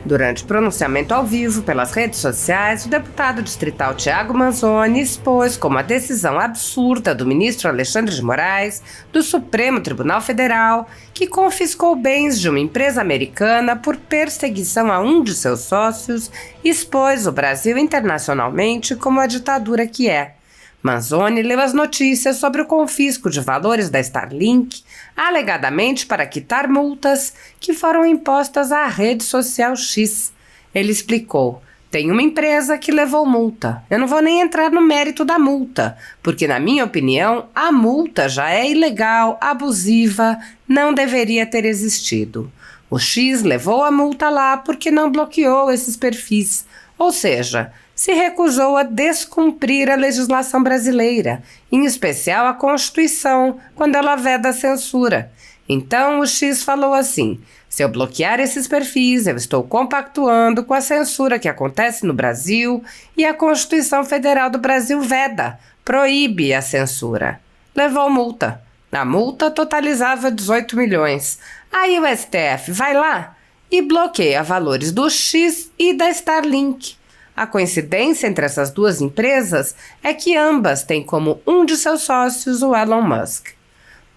Durante pronunciamento ao vivo pelas redes sociais, o deputado distrital Thiago Manzoni expôs como a decisão absurda do ministro Alexandre de Moraes, do Supremo Tribunal Federal, que confiscou bens de uma empresa americana por perseguição a um de seus sócios, expôs o Brasil internacionalmente como a ditadura que é. Manzoni leu as notícias sobre o confisco de valores da Starlink, alegadamente para quitar multas que foram impostas à rede social X. Ele explicou: tem uma empresa que levou multa. Eu não vou nem entrar no mérito da multa, porque, na minha opinião, a multa já é ilegal, abusiva, não deveria ter existido. O X levou a multa lá porque não bloqueou esses perfis, ou seja, se recusou a descumprir a legislação brasileira, em especial a Constituição, quando ela veda a censura. Então o X falou assim: se eu bloquear esses perfis, eu estou compactuando com a censura que acontece no Brasil e a Constituição Federal do Brasil veda, proíbe a censura. Levou multa. A multa totalizava 18 milhões. Aí o STF vai lá e bloqueia valores do X e da Starlink. A coincidência entre essas duas empresas é que ambas têm como um de seus sócios o Elon Musk.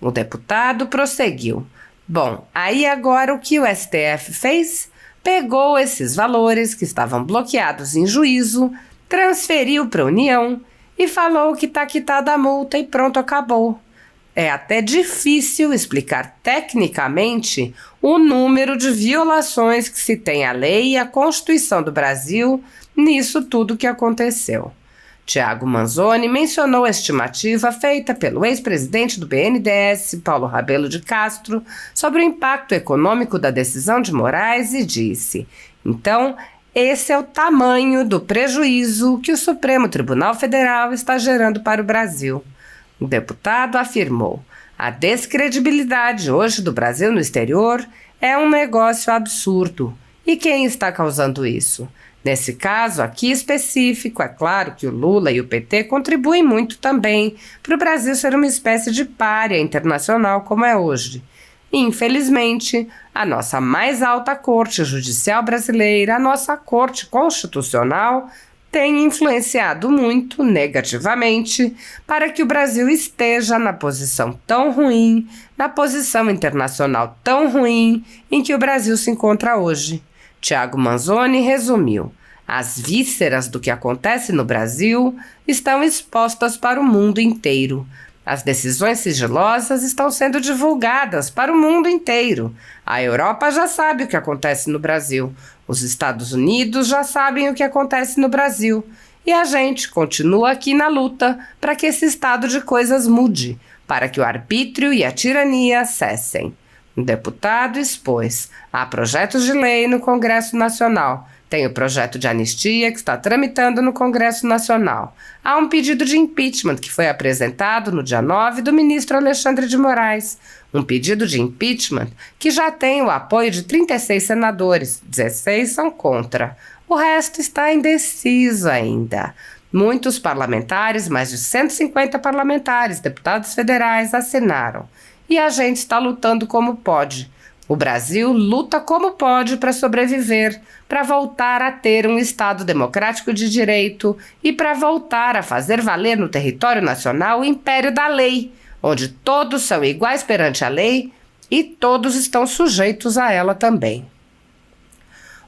O deputado prosseguiu: bom, aí agora o que o STF fez? Pegou esses valores que estavam bloqueados em juízo, transferiu para a União e falou que está quitada a multa e pronto, acabou. É até difícil explicar tecnicamente o número de violações que se tem à lei e à Constituição do Brasil nisso tudo que aconteceu. Thiago Manzoni mencionou a estimativa feita pelo ex-presidente do BNDES, Paulo Rabelo de Castro, sobre o impacto econômico da decisão de Moraes e disse: então, esse é o tamanho do prejuízo que o Supremo Tribunal Federal está gerando para o Brasil. O deputado afirmou: a descredibilidade hoje do Brasil no exterior é um negócio absurdo. E quem está causando isso? Nesse caso aqui específico, é claro que o Lula e o PT contribuem muito também para o Brasil ser uma espécie de pária internacional como é hoje. Infelizmente, a nossa mais alta corte judicial brasileira, a nossa corte constitucional, tem influenciado muito negativamente para que o Brasil esteja na posição tão ruim, na posição internacional tão ruim em que o Brasil se encontra hoje. Thiago Manzoni resumiu: as vísceras do que acontece no Brasil estão expostas para o mundo inteiro. As decisões sigilosas estão sendo divulgadas para o mundo inteiro. A Europa já sabe o que acontece no Brasil. Os Estados Unidos já sabem o que acontece no Brasil. E a gente continua aqui na luta para que esse estado de coisas mude, para que o arbítrio e a tirania cessem. O deputado expôs: há projetos de lei no Congresso Nacional. Tem o projeto de anistia que está tramitando no Congresso Nacional. Há um pedido de impeachment que foi apresentado no dia 9 do ministro Alexandre de Moraes. Um pedido de impeachment que já tem o apoio de 36 senadores, 16 são contra. O resto está indeciso ainda. Muitos parlamentares, mais de 150 parlamentares, deputados federais, assinaram. E a gente está lutando como pode. O Brasil luta como pode para sobreviver, para voltar a ter um Estado democrático de direito e para voltar a fazer valer no território nacional o império da lei, onde todos são iguais perante a lei e todos estão sujeitos a ela também.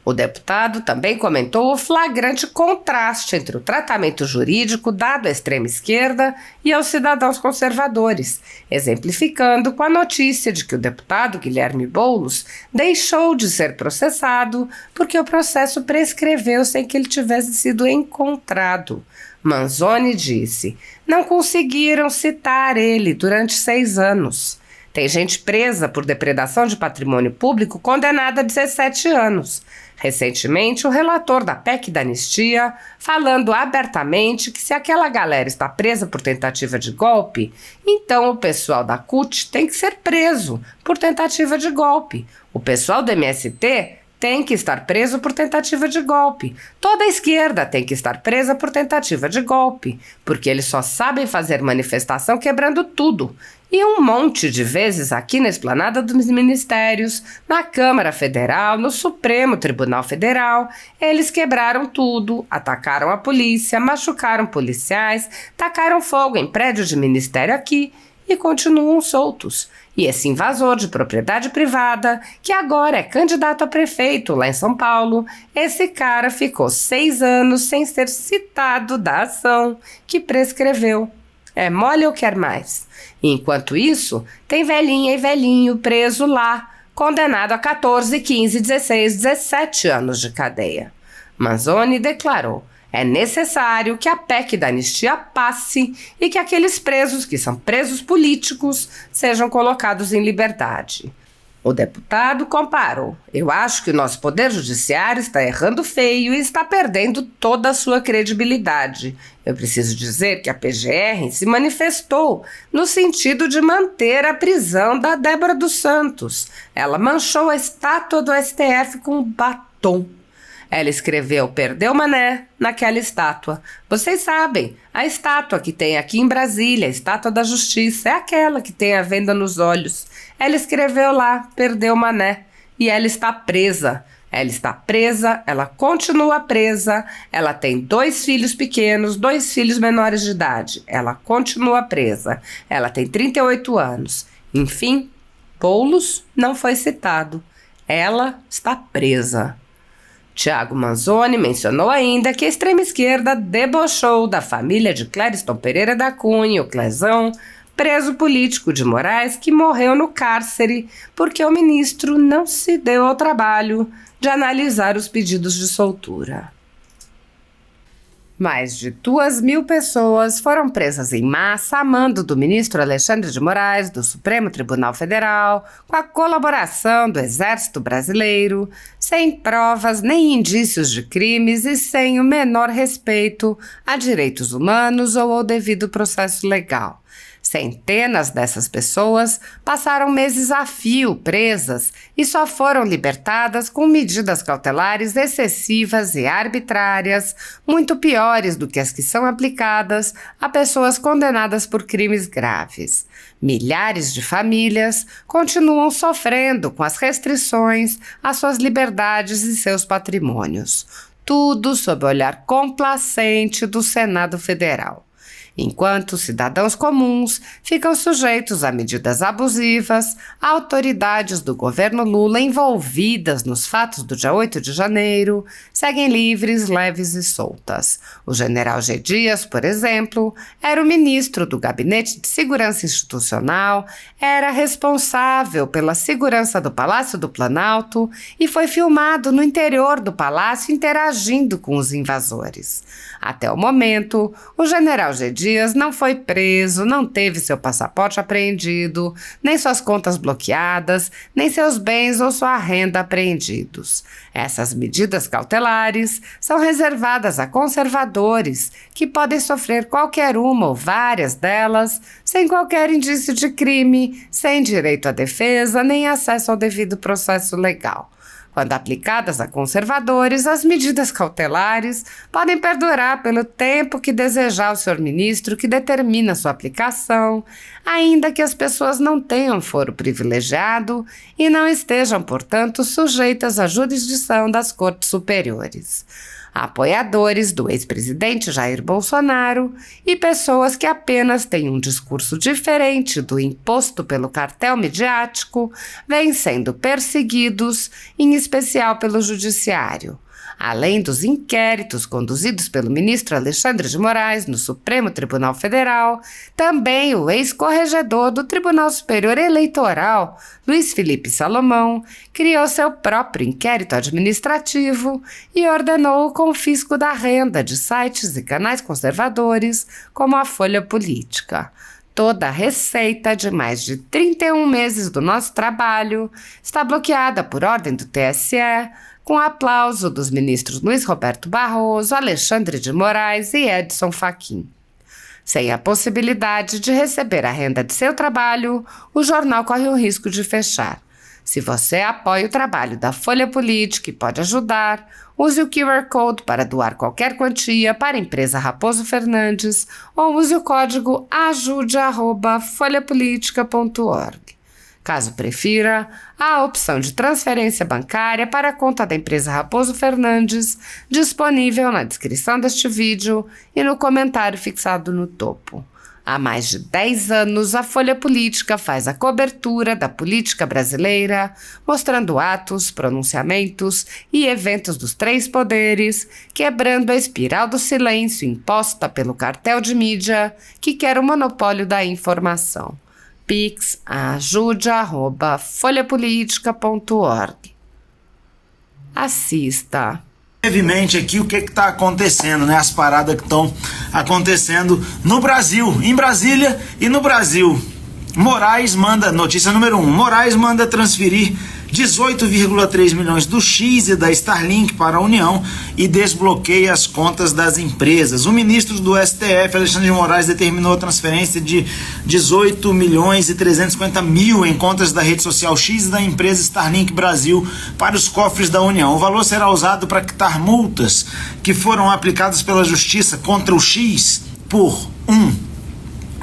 O deputado também comentou o flagrante contraste entre o tratamento jurídico dado à extrema-esquerda e aos cidadãos conservadores, exemplificando com a notícia de que o deputado Guilherme Boulos deixou de ser processado porque o processo prescreveu sem que ele tivesse sido encontrado. Manzoni disse: não conseguiram citar ele durante 6 anos. Tem gente presa por depredação de patrimônio público condenada a 17 anos. Recentemente, o relator da PEC da anistia falando abertamente que se aquela galera está presa por tentativa de golpe, então o pessoal da CUT tem que ser preso por tentativa de golpe. O pessoal do MST tem que estar preso por tentativa de golpe. Toda a esquerda tem que estar presa por tentativa de golpe, porque eles só sabem fazer manifestação quebrando tudo. E um monte de vezes aqui na esplanada dos ministérios, na Câmara Federal, no Supremo Tribunal Federal, eles quebraram tudo, atacaram a polícia, machucaram policiais, tacaram fogo em prédios de ministério aqui e continuam soltos. E esse invasor de propriedade privada, que agora é candidato a prefeito lá em São Paulo, esse cara ficou 6 anos sem ser citado da ação que prescreveu. É mole ou quer mais? Enquanto isso, tem velhinha e velhinho preso lá, condenado a 14, 15, 16, 17 anos de cadeia. Manzoni declarou: é necessário que a PEC da anistia passe e que aqueles presos que são presos políticos sejam colocados em liberdade. O deputado comparou: eu acho que o nosso poder judiciário está errando feio e está perdendo toda a sua credibilidade. Eu preciso dizer que a PGR se manifestou no sentido de manter a prisão da Débora dos Santos. Ela manchou a estátua do STF com batom. Ela escreveu "Perdeu Mané" naquela estátua. Vocês sabem, a estátua que tem aqui em Brasília, a estátua da Justiça, é aquela que tem a venda nos olhos. Ela escreveu lá "Perdeu Mané" e ela está presa. Ela está presa, ela continua presa, ela tem 2 filhos pequenos, 2 filhos menores de idade. Ela continua presa. Ela tem 38 anos. Enfim, Boulos não foi citado. Ela está presa. Tiago Manzoni mencionou ainda que a extrema-esquerda debochou da família de Clériston Pereira da Cunha, o Clezão, preso político de Moraes, que morreu no cárcere porque o ministro não se deu ao trabalho de analisar os pedidos de soltura. Mais de 2.000 pessoas foram presas em massa a mando do ministro Alexandre de Moraes, do Supremo Tribunal Federal, com a colaboração do Exército Brasileiro, sem provas nem indícios de crimes e sem o menor respeito a direitos humanos ou ao devido processo legal. Centenas dessas pessoas passaram meses a fio presas e só foram libertadas com medidas cautelares excessivas e arbitrárias, muito piores do que as que são aplicadas a pessoas condenadas por crimes graves. Milhares de famílias continuam sofrendo com as restrições às suas liberdades e seus patrimônios. Tudo sob o olhar complacente do Senado Federal. Enquanto cidadãos comuns ficam sujeitos a medidas abusivas, autoridades do governo Lula envolvidas nos fatos do dia 8 de janeiro seguem livres, leves e soltas. O general G. Dias, por exemplo, era o ministro do Gabinete de Segurança Institucional, era responsável pela segurança do Palácio do Planalto e foi filmado no interior do palácio interagindo com os invasores. Até o momento, o general G. Dias não foi preso, não teve seu passaporte apreendido, nem suas contas bloqueadas, nem seus bens ou sua renda apreendidos. Essas medidas cautelares são reservadas a conservadores, que podem sofrer qualquer uma ou várias delas, sem qualquer indício de crime, sem direito à defesa, nem acesso ao devido processo legal. Quando aplicadas a conservadores, as medidas cautelares podem perdurar pelo tempo que desejar o senhor ministro que determina sua aplicação, ainda que as pessoas não tenham foro privilegiado e não estejam, portanto, sujeitas à jurisdição das cortes superiores. Apoiadores do ex-presidente Jair Bolsonaro e pessoas que apenas têm um discurso diferente do imposto pelo cartel midiático vêm sendo perseguidos, em especial pelo judiciário. Além dos inquéritos conduzidos pelo ministro Alexandre de Moraes no Supremo Tribunal Federal, também o ex-corregedor do Tribunal Superior Eleitoral, Luiz Felipe Salomão, criou seu próprio inquérito administrativo e ordenou o confisco da renda de sites e canais conservadores, como a Folha Política. Toda a receita de mais de 31 meses do nosso trabalho está bloqueada por ordem do TSE, com o aplauso dos ministros Luiz Roberto Barroso, Alexandre de Moraes e Edson Fachin. Sem a possibilidade de receber a renda de seu trabalho, o jornal corre o risco de fechar. Se você apoia o trabalho da Folha Política e pode ajudar, use o QR Code para doar qualquer quantia para a empresa Raposo Fernandes ou use o código ajude@folhapolitica.org. Caso prefira, há a opção de transferência bancária para a conta da empresa Raposo Fernandes, disponível na descrição deste vídeo e no comentário fixado no topo. Há mais de 10 anos, a Folha Política faz a cobertura da política brasileira, mostrando atos, pronunciamentos e eventos dos três poderes, quebrando a espiral do silêncio imposta pelo cartel de mídia que quer o monopólio da informação. Pix ajude@folhapolitica.org. Assista. Brevemente aqui o que está acontecendo, né? As paradas que estão acontecendo no Brasil, em Brasília e no Brasil. Moraes manda, notícia número 1, Moraes manda transferir 18,3 milhões do X e da Starlink para a União e desbloqueia as contas das empresas. O ministro do STF, Alexandre de Moraes, determinou a transferência de 18 milhões e 350 mil em contas da rede social X e da empresa Starlink Brasil para os cofres da União. O valor será usado para quitar multas que foram aplicadas pela Justiça contra o X por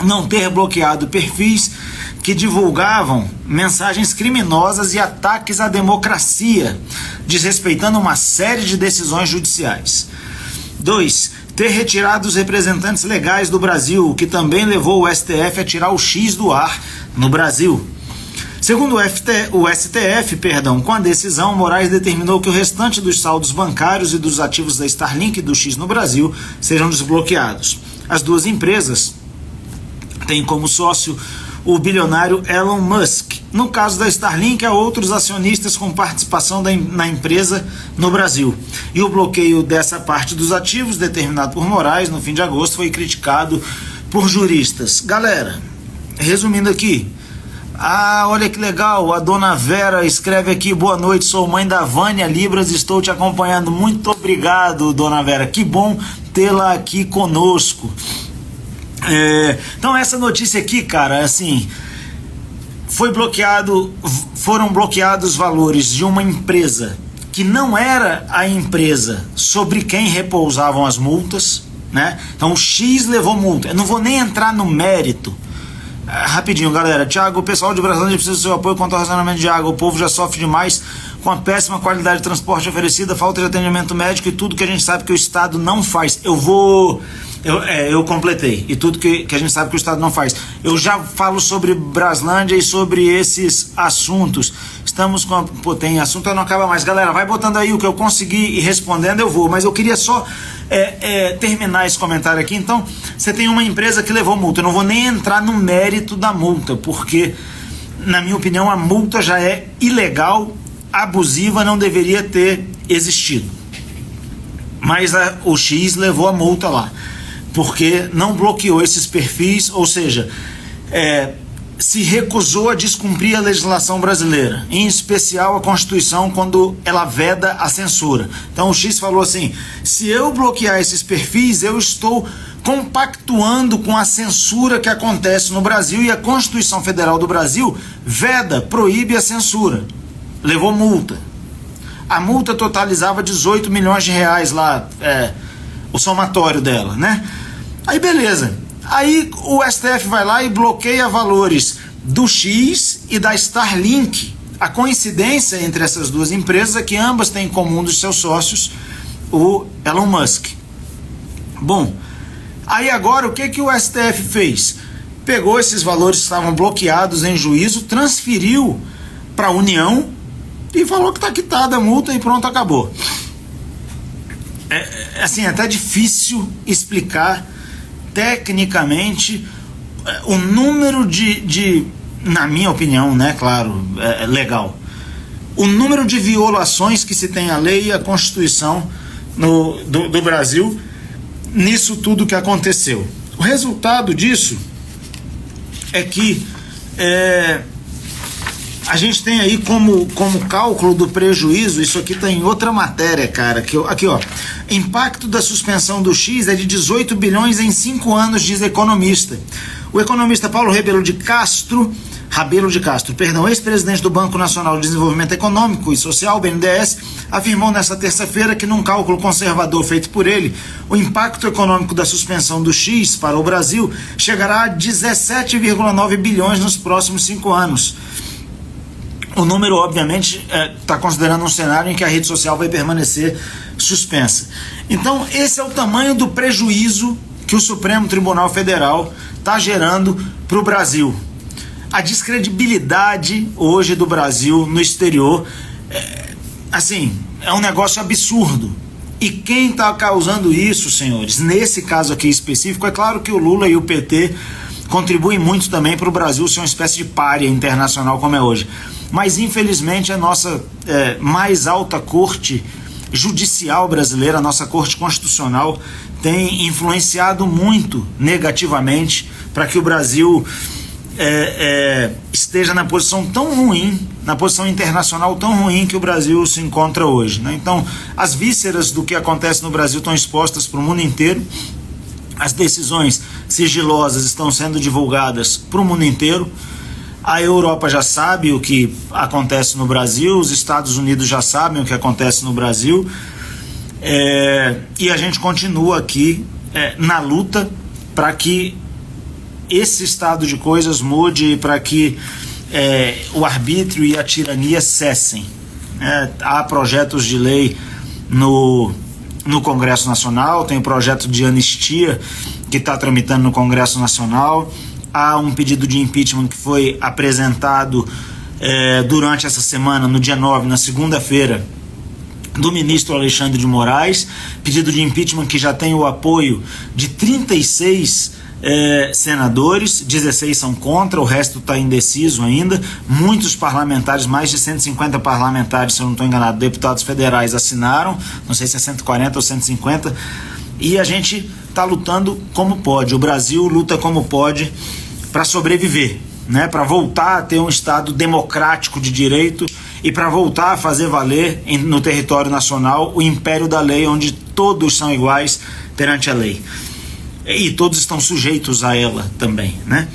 não ter bloqueado perfis que divulgavam mensagens criminosas e ataques à democracia, desrespeitando uma série de decisões judiciais. 2. Ter retirado os representantes legais do Brasil, o que também levou o STF a tirar o X do ar no Brasil. Segundo o STF, com a decisão, Moraes determinou que o restante dos saldos bancários e dos ativos da Starlink e do X no Brasil sejam desbloqueados. As duas empresas têm como sócio o bilionário Elon Musk. No caso da Starlink, há outros acionistas com participação na empresa no Brasil. E o bloqueio dessa parte dos ativos, determinado por Moraes no fim de agosto, foi criticado por juristas. Galera, resumindo aqui, olha que legal, a dona Vera escreve aqui: boa noite, sou mãe da Vânia Libras, estou te acompanhando. Muito obrigado, dona Vera, que bom tê-la aqui conosco. Então essa notícia aqui, cara, assim, foram bloqueados valores de uma empresa que não era a empresa sobre quem repousavam as multas, né? Então o X levou multa. Eu não vou nem entrar no mérito. Rapidinho, galera. Tiago, o pessoal de Brasilândia precisa do seu apoio quanto ao racionamento de água. O povo já sofre demais com a péssima qualidade de transporte oferecida, falta de atendimento médico e tudo que a gente sabe que o Estado não faz. Eu completei. E tudo que a gente sabe que o Estado não faz. Eu já falo sobre Braslândia e sobre esses assuntos. Estamos com... tem assunto, não acaba mais. Galera, vai botando aí o que eu conseguir e respondendo eu vou. Mas eu queria só terminar esse comentário aqui. Então, você tem uma empresa que levou multa. Eu não vou nem entrar no mérito da multa, porque, na minha opinião, a multa já é ilegal, abusiva, não deveria ter existido. Mas o X levou a multa lá, porque não bloqueou esses perfis, ou seja, se recusou a descumprir a legislação brasileira, em especial a Constituição, quando ela veda a censura. Então o X falou assim: se eu bloquear esses perfis, eu estou compactuando com a censura que acontece no Brasil, e a Constituição Federal do Brasil veda, proíbe a censura. Levou multa. A multa totalizava 18 milhões de reais lá, o somatório dela, né? Aí beleza. Aí o STF vai lá e bloqueia valores do X e da Starlink. A coincidência entre essas duas empresas é que ambas têm em comum dos seus sócios o Elon Musk. Bom, aí agora o que o STF fez? Pegou esses valores que estavam bloqueados em juízo, transferiu para a União e falou que está quitada a multa e pronto, acabou. Assim, é até difícil explicar tecnicamente o número na minha opinião, né, claro, legal, o número de violações que se tem à lei e à Constituição do Brasil nisso tudo que aconteceu. O resultado disso é que a gente tem aí como cálculo do prejuízo, isso aqui está em outra matéria, cara, aqui ó, impacto da suspensão do X é de 18 bilhões em 5 anos, diz economista. O economista Paulo Rebelo de Castro Rabelo de Castro, perdão, ex-presidente do Banco Nacional de Desenvolvimento Econômico e Social, BNDES, afirmou nesta terça-feira que num cálculo conservador feito por ele, o impacto econômico da suspensão do X para o Brasil chegará a 17,9 bilhões nos próximos 5 anos. O número, obviamente, está considerando um cenário em que a rede social vai permanecer suspensa. Então, esse é o tamanho do prejuízo que o Supremo Tribunal Federal está gerando para o Brasil. A descredibilidade hoje do Brasil no exterior, é um negócio absurdo. E quem está causando isso, senhores, nesse caso aqui específico, é claro que o Lula e o PT contribuem muito também para o Brasil ser uma espécie de pária internacional como é hoje. Mas, infelizmente, a nossa mais alta corte judicial brasileira, a nossa corte constitucional, tem influenciado muito negativamente para que o Brasil esteja na posição tão ruim, na posição internacional tão ruim que o Brasil se encontra hoje, né? Então, as vísceras do que acontece no Brasil estão expostas para o mundo inteiro, as decisões sigilosas estão sendo divulgadas para o mundo inteiro, a Europa já sabe o que acontece no Brasil, os Estados Unidos já sabem o que acontece no Brasil, e a gente continua aqui na luta para que esse estado de coisas mude, para que o arbítrio e a tirania cessem. Há projetos de lei no Congresso Nacional, tem o projeto de anistia que está tramitando no Congresso Nacional, há um pedido de impeachment que foi apresentado durante essa semana, no dia 9, na segunda-feira, do ministro Alexandre de Moraes, pedido de impeachment que já tem o apoio de 36 senadores, 16 são contra, o resto está indeciso ainda. Muitos parlamentares, mais de 150 parlamentares, se eu não estou enganado, deputados federais assinaram, não sei se é 140 ou 150, e a gente está lutando como pode, o Brasil luta como pode para sobreviver, né? Para voltar a ter um Estado democrático de direito e para voltar a fazer valer no território nacional o império da lei, onde todos são iguais perante a lei. E todos estão sujeitos a ela também, né?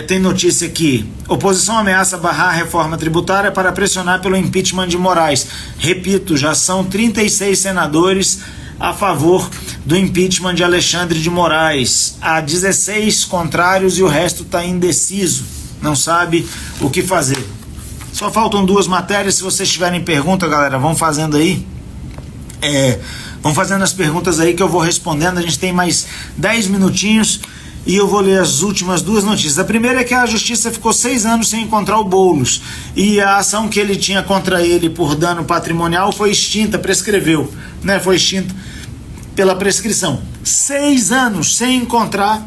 Tem notícia aqui: oposição ameaça barrar a reforma tributária para pressionar pelo impeachment de Moraes. Repito, já são 36 senadores a favor do impeachment de Alexandre de Moraes. Há 16 contrários e o resto está indeciso, não sabe o que fazer. Só faltam 2 matérias. Se vocês tiverem pergunta, galera, vão fazendo aí. Vão fazendo as perguntas aí que eu vou respondendo. A gente tem mais 10 minutinhos e eu vou ler as últimas 2 notícias. A primeira é que a justiça ficou 6 anos sem encontrar o Boulos e a ação que ele tinha contra ele por dano patrimonial foi extinta, prescreveu, né? Foi extinta pela prescrição. 6 anos sem encontrar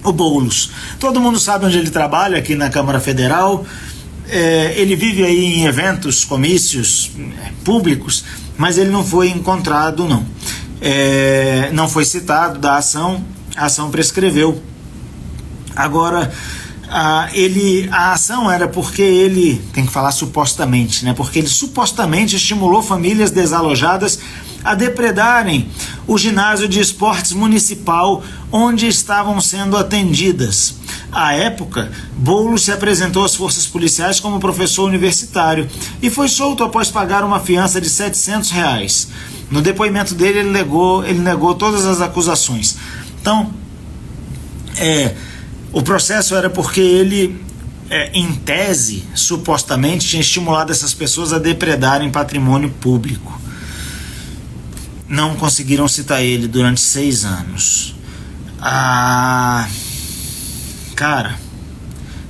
o Boulos. Todo mundo sabe onde ele trabalha, aqui na Câmara Federal. Ele vive aí em eventos, comícios públicos, mas ele não foi encontrado, não. Não foi citado da ação, a ação prescreveu. Agora, a ação era porque ele, tem que falar supostamente, né? Porque ele supostamente estimulou famílias desalojadas a depredarem o ginásio de esportes municipal onde estavam sendo atendidas. À época, Boulos se apresentou às forças policiais como professor universitário e foi solto após pagar uma fiança de R$700. No depoimento dele, ele negou todas as acusações. Então, o processo era porque ele, em tese, supostamente, tinha estimulado essas pessoas a depredarem patrimônio público. Não conseguiram citar ele durante 6 anos. Cara,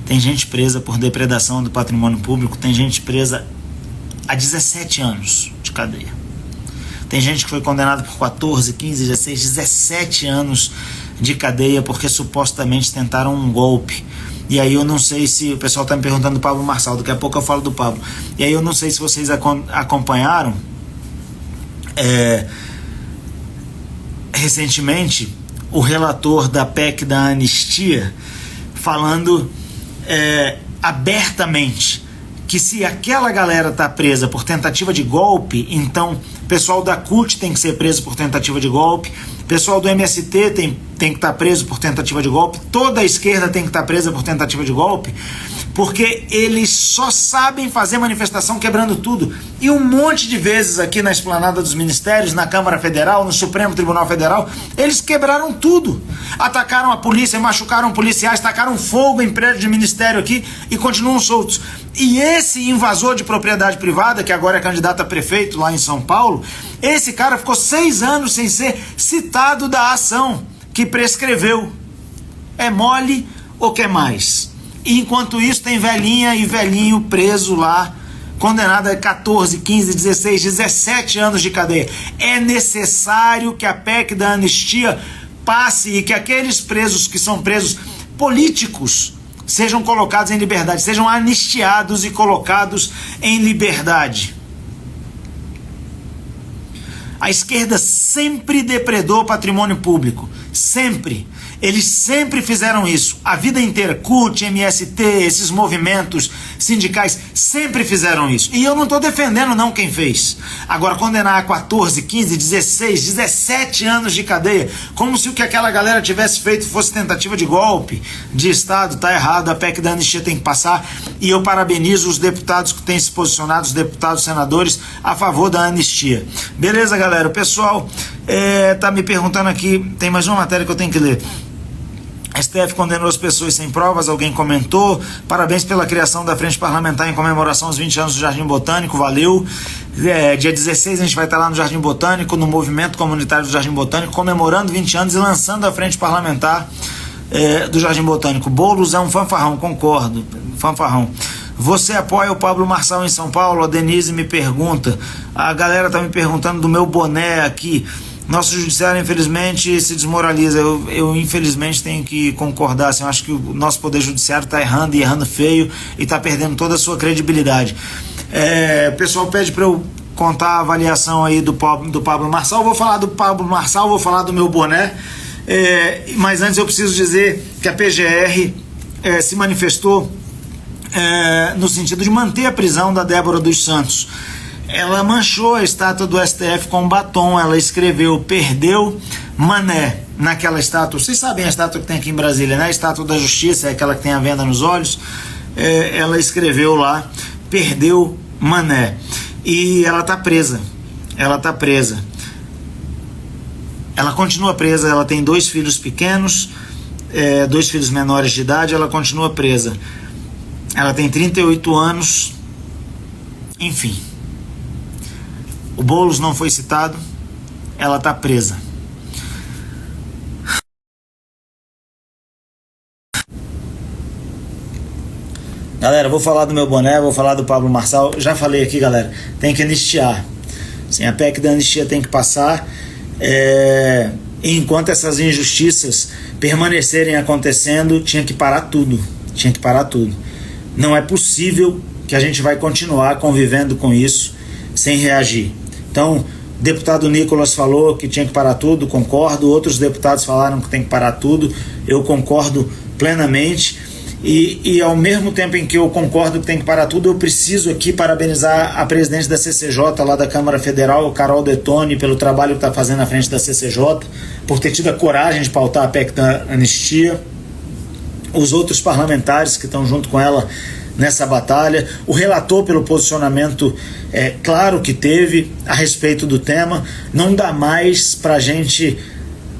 tem gente presa por depredação do patrimônio público, tem gente presa há 17 anos de cadeia. Tem gente que foi condenada por 14, 15, 16, 17 anos de cadeia porque supostamente tentaram um golpe. E aí eu não sei se... O pessoal está me perguntando do Pablo Marçal, daqui a pouco eu falo do Pablo. E aí eu não sei se vocês acompanharam. Recentemente, o relator da PEC da anistia falando abertamente que se aquela galera está presa por tentativa de golpe, então o pessoal da CUT tem que ser preso por tentativa de golpe, o pessoal do MST tem que estar preso por tentativa de golpe, toda a esquerda tem que estar presa por tentativa de golpe, porque eles só sabem fazer manifestação quebrando tudo. E um monte de vezes aqui na esplanada dos ministérios, na Câmara Federal, no Supremo Tribunal Federal, eles quebraram tudo. Atacaram a polícia, machucaram policiais, tacaram fogo em prédio de ministério aqui e continuam soltos. E esse invasor de propriedade privada, que agora é candidato a prefeito lá em São Paulo, esse cara ficou 6 anos sem ser citado da ação que prescreveu. É mole ou quer mais? E enquanto isso tem velhinha e velhinho preso lá, condenado a 14, 15, 16, 17 anos de cadeia. É necessário que a PEC da anistia passe e que aqueles presos que são presos políticos sejam colocados em liberdade, sejam anistiados e colocados em liberdade. A esquerda sempre depredou patrimônio público, sempre. Eles sempre fizeram isso, a vida inteira. CUT, MST, esses movimentos sindicais sempre fizeram isso. E eu não estou defendendo não quem fez. Agora, condenar a 14, 15, 16, 17 anos de cadeia, como se o que aquela galera tivesse feito fosse tentativa de golpe de Estado, tá errado, a PEC da anistia tem que passar. E eu parabenizo os deputados que têm se posicionado, os deputados senadores, a favor da anistia. Beleza, galera? O pessoal tá me perguntando aqui, tem mais uma matéria que eu tenho que ler. STF condenou as pessoas sem provas, alguém comentou. Parabéns pela criação da Frente Parlamentar em comemoração aos 20 anos do Jardim Botânico, valeu. Dia 16 a gente vai estar lá no Jardim Botânico, no movimento comunitário do Jardim Botânico, comemorando 20 anos e lançando a Frente Parlamentar do Jardim Botânico. Boulos é um fanfarrão, concordo, fanfarrão. Você apoia o Pablo Marçal em São Paulo? A Denise me pergunta. A galera tá me perguntando do meu boné aqui. Nosso judiciário, infelizmente, se desmoraliza. Eu infelizmente, tenho que concordar. Assim, eu acho que o nosso poder judiciário está errando e errando feio e está perdendo toda a sua credibilidade. O pessoal pede para eu contar a avaliação aí do Pablo Marçal. Vou falar do Pablo Marçal, vou falar do meu boné. Mas antes eu preciso dizer que a PGR se manifestou no sentido de manter a prisão da Débora dos Santos. Ela manchou a estátua do STF com batom, ela escreveu "perdeu mané" naquela estátua. Vocês sabem a estátua que tem aqui em Brasília, né? A estátua da Justiça, é aquela que tem a venda nos olhos. Ela escreveu lá "perdeu mané". E ela tá presa. Ela tá presa. Ela continua presa, ela tem 2 filhos pequenos, 2 filhos menores de idade, ela continua presa. Ela tem 38 anos, enfim. O Boulos não foi citado, ela está presa. Galera, vou falar do meu boné, vou falar do Pablo Marçal. Já falei aqui, galera, tem que anistiar. Sim, a PEC da anistia tem que passar. Enquanto essas injustiças permanecerem acontecendo, tinha que parar tudo. Tinha que parar tudo. Não é possível que a gente vai continuar convivendo com isso sem reagir. Então, o deputado Nicolas falou que tinha que parar tudo, concordo. Outros deputados falaram que tem que parar tudo, eu concordo plenamente. E ao mesmo tempo em que eu concordo que tem que parar tudo, eu preciso aqui parabenizar a presidente da CCJ lá da Câmara Federal, Carol Detoni, pelo trabalho que está fazendo à frente da CCJ, por ter tido a coragem de pautar a PEC da anistia. Os outros parlamentares que estão junto com ela nessa batalha, o relator pelo posicionamento claro que teve a respeito do tema. Não dá mais para a gente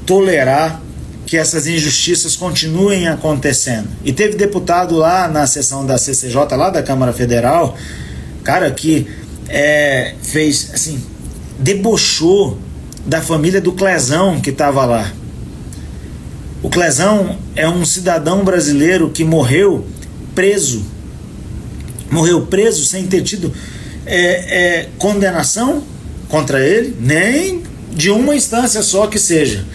tolerar que essas injustiças continuem acontecendo. E teve deputado lá na sessão da CCJ, lá da Câmara Federal, cara, que fez, assim, debochou da família do Clezão que estava lá. O Clezão é um cidadão brasileiro que morreu preso sem ter tido condenação contra ele, nem de uma instância só que seja,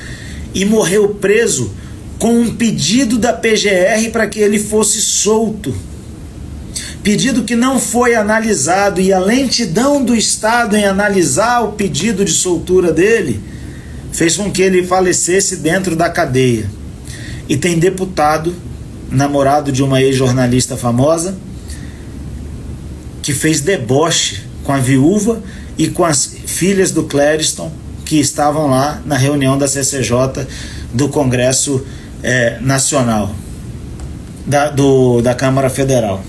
e morreu preso com um pedido da PGR para que ele fosse solto, pedido que não foi analisado, e a lentidão do Estado em analisar o pedido de soltura dele fez com que ele falecesse dentro da cadeia. E tem deputado, namorado de uma ex-jornalista famosa, que fez deboche com a viúva e com as filhas do Clériston, que estavam lá na reunião da CCJ do Congresso Nacional, da Câmara Federal.